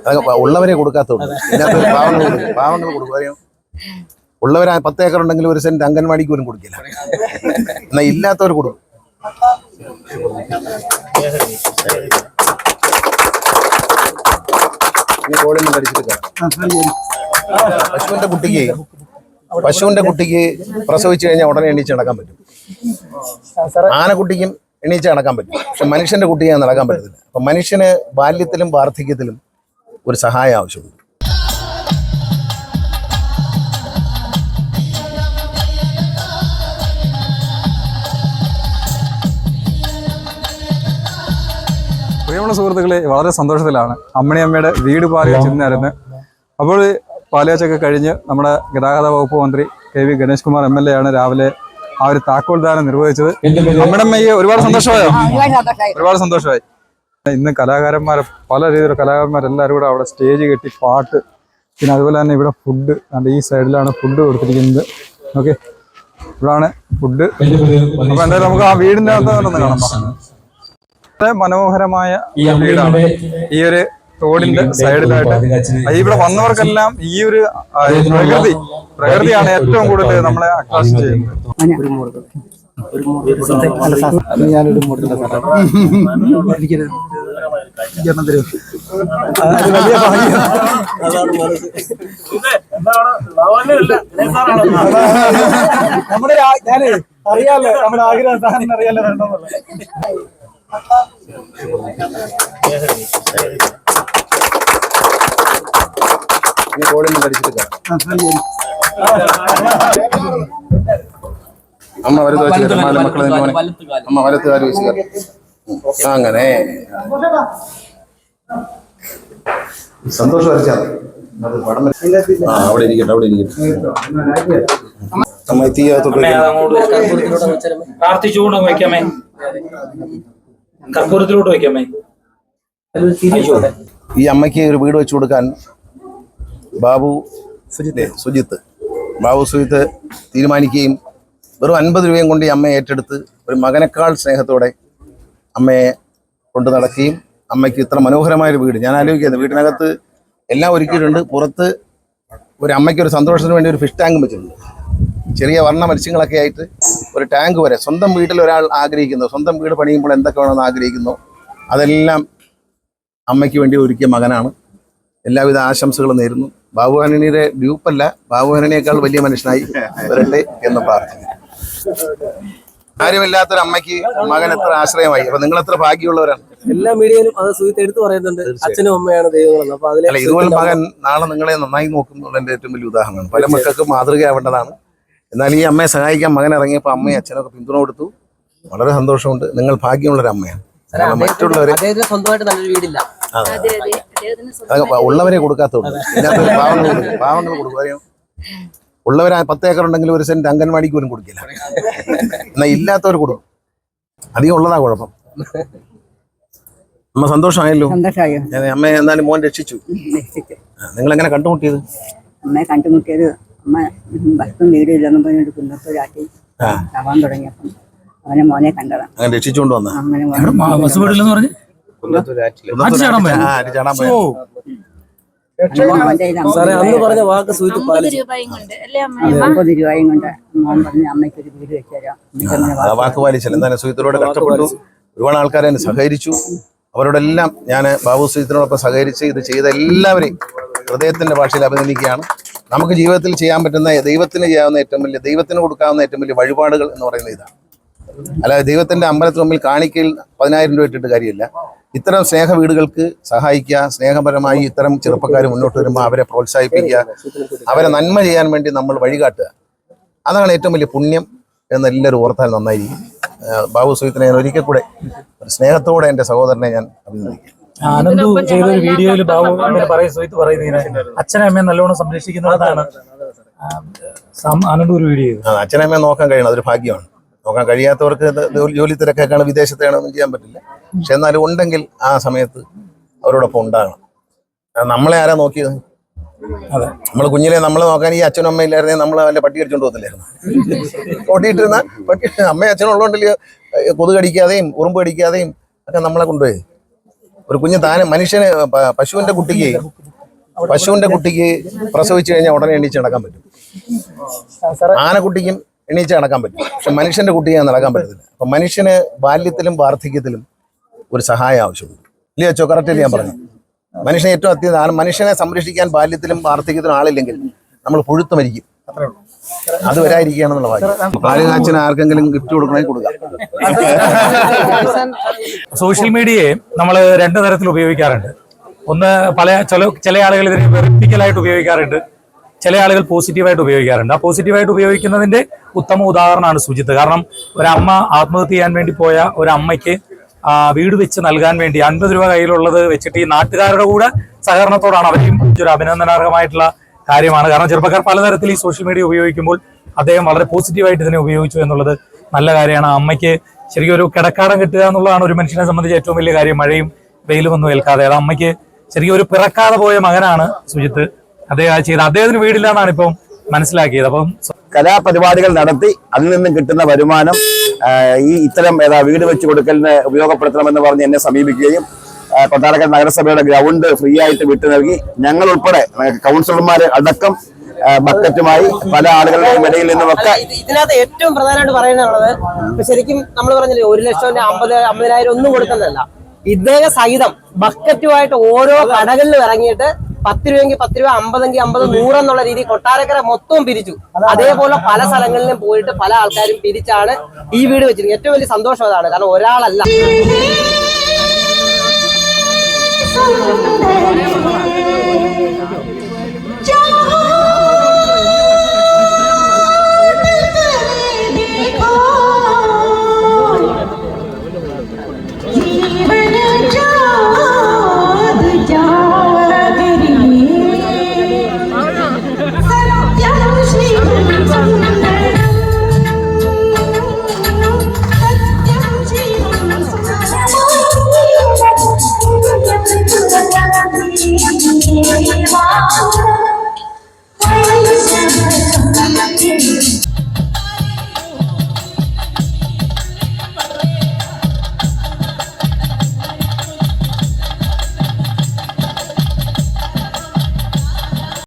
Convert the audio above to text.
അതൊക്കെ ഉള്ളവരെ കൊടുക്കാത്തുള്ളൂ. ഇതിനകത്ത് പാവങ്ങൾ കൊടുക്കും. അറിയാം, ഉള്ളവർ 10 ഏക്കർ ഉണ്ടെങ്കിൽ 1 സെന്റ് അംഗൻവാടിക്ക് പോലും കൊടുക്കില്ല. എന്നാൽ ഇല്ലാത്തവർ കൊടുക്കും. പശുവിന്റെ കുട്ടിക്ക് പ്രസവിച്ചു കഴിഞ്ഞാൽ ഉടനെ എണീച്ച് നടക്കാൻ പറ്റും. ആനക്കുട്ടിക്കും എണീച്ച് നടക്കാൻ പറ്റും. പക്ഷെ മനുഷ്യന്റെ കുട്ടിക്ക് നടക്കാൻ പറ്റത്തില്ല. അപ്പൊ മനുഷ്യന് ബാല്യത്തിലും വാർദ്ധക്യത്തിലും ഒരു സഹായം ആവശ്യമുണ്ട്. പ്രിയമുള്ള സുഹൃത്തുക്കളെ, വളരെ സന്തോഷത്തിലാണ്. അമ്മണിയമ്മയുടെ വീട് പാലുകാച്ച് ഇന്നായിരുന്നു. അപ്പോൾ പാലുകാച്ചൊക്കെ കഴിഞ്ഞ് നമ്മുടെ ഗതാഗത വകുപ്പ് മന്ത്രി KV ഗണേഷ് കുമാർ MLA ആണ് രാവിലെ ആ ഒരു താക്കോൽദാനം നിർവഹിച്ചത്. അമ്മണിയമ്മയ്ക്ക് ഒരുപാട് സന്തോഷമായോ? ഒരുപാട് സന്തോഷമായി. ഇന്ന് കലാകാരന്മാരെ, പല രീതിയിലുള്ള കലാകാരന്മാരെല്ലാവരും കൂടെ അവിടെ സ്റ്റേജ് കെട്ടി പാട്ട്, പിന്നെ അതുപോലെ തന്നെ ഇവിടെ ഫുഡ്, അതിൻ്റെ ഈ സൈഡിലാണ് ഫുഡ് കൊടുത്തിരിക്കുന്നത്. ഓക്കെ, ഇവിടാണ് ഫുഡ്. അപ്പോൾ എന്തായാലും നമുക്ക് ആ വീടിൻ്റെ അകത്ത് കാണാം. മനോഹരമായ വീടാണ്. ഈ ഒരു തോടിന്റെ സൈഡിലായിട്ട് ഇവിടെ വന്നവർക്കെല്ലാം ഈ ഒരു പ്രകൃതിയാണ് ഏറ്റവും കൂടുതൽ നമ്മളെ ആകർഷിച്ച് ചെയ്യുന്നത്. അറിയാലോ നമ്മുടെ ആഗ്രഹം അറിയാലോ വേണ്ടെന്നുള്ള. അമ്മ വലത്ത് വെച്ച് മക്കളെ അമ്മ വലത്ത് കാല് വെച്ച് അങ്ങനെ സന്തോഷം വരച്ചാൽ അവിടെ ഇരിക്കട്ടെ, അവിടെ ഇരിക്കട്ടെ. അമ്മ എത്തിയാത്തോട്ട് പ്രാർത്ഥിച്ചുകൊണ്ട് വയ്ക്കാമേ, കർപ്പൂരത്തിലോട്ട് വയ്ക്കാമേ. ഈ അമ്മയ്ക്ക് ഒരു വീട് വെച്ചു കൊടുക്കാൻ ബാബു സുജിത്ത് തീരുമാനിക്കുകയും വെറും 50 രൂപയും കൊണ്ട് ഈ അമ്മയെ ഏറ്റെടുത്ത് ഒരു മകനേക്കാൾ സ്നേഹത്തോടെ അമ്മയെ കൊണ്ടു നടക്കുകയും അമ്മയ്ക്ക് ഇത്ര മനോഹരമായൊരു വീട്, ഞാൻ ആലോചിക്കുന്നത് വീട്ടിനകത്ത് എല്ലാം ഒരുക്കിയിട്ടുണ്ട്. പുറത്ത് ഒരു അമ്മയ്ക്കൊരു സന്തോഷത്തിന് വേണ്ടി ഒരു ഫിഷ് ടാങ്കും വെച്ചിട്ടുണ്ട്. ചെറിയ വർണ്ണ മത്സ്യങ്ങളൊക്കെ ആയിട്ട് ഒരു ടാങ്ക് വരെ. സ്വന്തം വീട്ടിൽ ഒരാൾ ആഗ്രഹിക്കുന്നു, സ്വന്തം വീട് പണിയുമ്പോൾ എന്തൊക്കെ വേണമെന്ന് ആഗ്രഹിക്കുന്നു, അതെല്ലാം അമ്മയ്ക്ക് വേണ്ടി ഒരുക്കിയ മകനാണ്. എല്ലാവിധ ആശംസകളും നേരുന്നു. ബാബു ആന്റണിയുടെ ഗ്രൂപ്പല്ല, ബാബു ആന്റണിയേക്കാൾ വലിയ മനുഷ്യനായി വരട്ടെ എന്ന് പ്രാർത്ഥിക്കുന്നു. കാര്യമില്ലാത്തൊരു അമ്മയ്ക്ക് മകൻ എത്ര ആശ്രയമായി. അപ്പൊ നിങ്ങൾ എത്ര ഭാഗ്യമുള്ളവരാണ്. എല്ലാ മീഡിയയിലും അത് എടുത്തു പറയുന്നുണ്ട്, അച്ഛനും അമ്മയാണ് ദൈവങ്ങളെന്ന്. അപ്പൊ അതിൽ ഇതുപോലെ മകൻ നാളെ നിങ്ങളെ നന്നായി നോക്കുന്നുള്ളതിന്റെ ഏറ്റവും വലിയ ഉദാഹരണമാണ്. പല മക്കൾക്ക് മാതൃകയാവേണ്ടതാണ്. എന്നാൽ ഈ അമ്മയെ സഹായിക്കാൻ മകൻ ഇറങ്ങിയപ്പോൾ അമ്മയും അച്ഛനൊക്കെ പിന്തുണ കൊടുത്തു. വളരെ സന്തോഷമുണ്ട്. നിങ്ങൾ ഭാഗ്യമുള്ളൊരു അമ്മയാണ്. മറ്റുള്ളവരെ സ്വന്തമായിട്ട് നല്ലൊരു വീടില്ല, ഉള്ളവരെ കൊടുക്കാത്തുള്ളൂ. ഇതിനകത്ത് പാവങ്ങൾ കൊടുക്കും. അറിയാം, ഉള്ളവർ 10 ഏക്കർ ഉണ്ടെങ്കിൽ 1 സെന്റ് അംഗൻവാടിക്ക് പോലും കൊടുക്കില്ല. എന്നാൽ ഇല്ലാത്തവർ കൊടുക്കും. അധികം ഉള്ളതാ കുഴപ്പം. അമ്മ സന്തോഷമായല്ലോ. അമ്മ എന്നാലും മോൻ രക്ഷിച്ചു. നിങ്ങൾ എങ്ങനെ കണ്ടുമുട്ടിയത്? അമ്മയെ കണ്ടുമുട്ടിയത് അമ്മ ഭക്തും വീടില്ലെന്നും പറഞ്ഞിട്ട് കുന്നത്തൂരാട്ടി ആവാൻ തുടങ്ങിയപ്പം അവനെ മോനെ കണ്ടതാണ്. അങ്ങനെ രക്ഷിച്ചുകൊണ്ട് വന്ന അന്ന് പറഞ്ഞ വാക്ക് 50 രൂപയും കൊണ്ട് മോൻ പറഞ്ഞ അമ്മയ്ക്കൊരു വീട് വെച്ചു തരാം. വാക്ക് പാലിച്ചല്ല. എന്തായാലും സുഹൃത്തിനോട് കഷ്ടപ്പെട്ടു. ഒരുപാട് ആൾക്കാരെ സഹകരിച്ചു. അവരോടെല്ലാം ഞാൻ ബാബു സുഹൃത്തിനോടൊപ്പം സഹകരിച്ച് ഇത് ചെയ്ത എല്ലാവരെയും ഹൃദയത്തിന്റെ ഭാഷയിൽ അഭിനന്ദിക്കുകയാണ്. നമുക്ക് ജീവിതത്തിൽ ചെയ്യാൻ പറ്റുന്ന, ദൈവത്തിന് ചെയ്യാവുന്ന ഏറ്റവും വലിയ, ദൈവത്തിന് കൊടുക്കാവുന്ന ഏറ്റവും വലിയ വഴിപാടുകൾ എന്ന് പറയുന്നത് ഇതാണ്. അല്ലാതെ ദൈവത്തിന്റെ അമ്പലത്തിന് മുമ്പിൽ കാണിക്കയിൽ 10,000 രൂപ ഇട്ടിട്ട് കാര്യമില്ല. ഇത്തരം സ്നേഹ വീടുകൾക്ക് സഹായിക്കുക, സ്നേഹപരമായി ഇത്തരം ചെറുപ്പക്കാർ മുന്നോട്ട് വരുമ്പോൾ അവരെ പ്രോത്സാഹിപ്പിക്കുക, അവരെ നന്മ ചെയ്യാൻ വേണ്ടി നമ്മൾ വഴികാട്ടുക. അതാണ് ഏറ്റവും വലിയ പുണ്യം എന്നെല്ലാവരും ഓർത്താൽ നന്നായിരിക്കും. ബാബു സുഹൃത്തിനെ ഞാൻ ഒരിക്കൽ കൂടെ സ്നേഹത്തോടെ എൻ്റെ സഹോദരനെ ഞാൻ അഭിനന്ദിക്കും. ആനന്ദു ചെയ്തൊരു വീഡിയോയിൽ ബാബു പറയുന്നത് അച്ഛനെ അമ്മയെ നല്ലോണം സംരക്ഷിക്കുന്നതാണ് ആനന്ദു ഒരു വീഡിയോ. അച്ഛനെ അമ്മയെ നോക്കാൻ കഴിയണം, അതൊരു ഭാഗ്യമാണ്. നോക്കാൻ കഴിയാത്തവർക്ക് ജോലി തിരക്കൊക്കെയാണ്, വിദേശത്താണൊന്നും ചെയ്യാൻ പറ്റില്ല. പക്ഷെ എന്നാലും ഉണ്ടെങ്കിൽ ആ സമയത്ത് അവരോടൊപ്പം ഉണ്ടാകണം. നമ്മളെ ആരാ നോക്കിയത്? നമ്മൾ കുഞ്ഞിലെ നമ്മളെ നോക്കാൻ ഈ അച്ഛനും അമ്മ ഇല്ലായിരുന്നെങ്കിൽ നമ്മൾ അവൻ്റെ പട്ടി അടിച്ചോണ്ട് പോകത്തില്ലായിരുന്നു. ഓട്ടിയിട്ടിരുന്ന പട്ടി അമ്മയും അച്ഛനും ഉള്ളതുകൊണ്ടില്ല കൊതുക് കടിക്കാതെയും ഉറുമ്പ് കടിക്കാതെയും ഒക്കെ നമ്മളെ കൊണ്ടുപോയി. ഒരു കുഞ്ഞ് മനുഷ്യന് പശുവിന്റെ കുട്ടിക്ക് പ്രസവിച്ചു കഴിഞ്ഞാൽ ഉടനെ എണീച്ച് നടക്കാൻ പറ്റും. ആനക്കുട്ടിക്കും എണീച്ച് നടക്കാൻ പറ്റും. പക്ഷെ മനുഷ്യന്റെ കുട്ടിയെ നടക്കാൻ പറ്റത്തില്ല. അപ്പൊ മനുഷ്യന് ബാല്യത്തിലും വാർദ്ധക്യത്തിലും ഒരു സഹായം ആവശ്യമുണ്ട്. ഇല്ലയോ അച്ചോ? കറക്റ്റ് ഞാൻ പറഞ്ഞു. മനുഷ്യനെ ഏറ്റവും അത്യുന്നതാണ്. മനുഷ്യനെ സംരക്ഷിക്കാൻ ബാല്യത്തിലും വാർദ്ധക്യത്തിലും ആളില്ലെങ്കിൽ നമ്മൾ പുഴുത്ത് മരിക്കും. അത് വരാതിരിക്കുകയാണെന്നുള്ള കാര്യം. പാലുകാച്ചിന് ആർക്കെങ്കിലും ഗിഫ്റ്റ് കൊടുക്കണമെങ്കിൽ കൊടുക്കാം. സോഷ്യൽ മീഡിയയെ നമ്മൾ രണ്ട് തരത്തിൽ ഉപയോഗിക്കാറുണ്ട്. ഒന്ന് ചില ആളുകൾ ഇതിനെ വെറുപ്പിക്കലായിട്ട് ഉപയോഗിക്കാറുണ്ട്, ചില ആളുകൾ പോസിറ്റീവായിട്ട് ഉപയോഗിക്കാറുണ്ട്. ആ പോസിറ്റീവായിട്ട് ഉപയോഗിക്കുന്നതിന്റെ ഉത്തമ ഉദാഹരണമാണ് സുജിത്ത്. കാരണം ഒരമ്മ ആത്മഹത്യ ചെയ്യാൻ വേണ്ടി പോയ ഒരമ്മയ്ക്ക് വീട് വെച്ച് നൽകാൻ വേണ്ടി 50 രൂപ കയ്യിലുള്ളത് വെച്ചിട്ട് ഈ നാട്ടുകാരുടെ കൂടെ സഹകരണത്തോടാണ് അവരെയും ഒരു അഭിനന്ദനാർഹമായിട്ടുള്ള കാര്യമാണ്. കാരണം ചെറുപ്പക്കാർ പലതരത്തിൽ ഈ സോഷ്യൽ മീഡിയ ഉപയോഗിക്കുമ്പോൾ അദ്ദേഹം വളരെ പോസിറ്റീവായിട്ട് ഇതിനെ ഉപയോഗിച്ചു എന്നുള്ളത് നല്ല കാര്യമാണ്. അമ്മയ്ക്ക് ശരിക്കും ഒരു കിടക്കാടം കിട്ടുക എന്നുള്ളതാണ് ഒരു മനുഷ്യനെ സംബന്ധിച്ച് ഏറ്റവും വലിയ കാര്യം. മഴയും വെയിലും ഒന്നും ഏൽക്കാതെ അത് അമ്മയ്ക്ക് ശരിക്കും ഒരു പിറക്കാതെ പോയ മകനാണ് സുജിത്ത്. അദ്ദേഹം ചെയ്ത് അദ്ദേഹത്തിന് വീടില്ലാന്നാണ് ഇപ്പം മനസ്സിലാക്കിയത്. അപ്പം കലാപരിപാടികൾ നടത്തി അതിൽ നിന്നും കിട്ടുന്ന വരുമാനം ഇത്തരം വീട് വെച്ച് കൊടുക്കലിന് ഉപയോഗപ്പെടുത്തണമെന്ന് പറഞ്ഞ് എന്നെ സമീപിക്കുകയും കൊട്ടാരക്കര നഗരസഭയുടെ ഗ്രൗണ്ട് ഫ്രീ ആയിട്ട് വിട്ടു നൽകി ഞങ്ങൾ ഉൾപ്പെടെ കൗൺസിലർമാർ അടക്കം ബക്കറ്റുമായി പല ആളുകളുടെയും ഇടയിൽ നിന്നുമൊക്കെ. ഇതിനകത്ത് ഏറ്റവും പ്രധാനമായിട്ട് പറയാനുള്ളത് ശരിക്കും നമ്മൾ പറഞ്ഞില്ലേ 1,50,000 ഒന്നും കൊടുക്കുന്നതല്ല. ഇദ്ദേഹം സഹിതം ബക്കറ്റുമായിട്ട് ഓരോ കടകളിൽ ഇറങ്ങിയിട്ട് 10 രൂപയെങ്കിൽ 10 രൂപ, 50എങ്കിൽ 50, 100 എന്നുള്ള രീതി കൊട്ടാരക്കര മൊത്തവും പിരിച്ചു. അതേപോലെ പല സ്ഥലങ്ങളിലും പോയിട്ട് പല ആൾക്കാരും പിരിച്ചാണ് ഈ വീട് വെച്ചിരിക്കുന്നത്. ഏറ്റവും വലിയ സന്തോഷം അതാണ്. കാരണം ഒരാളല്ല.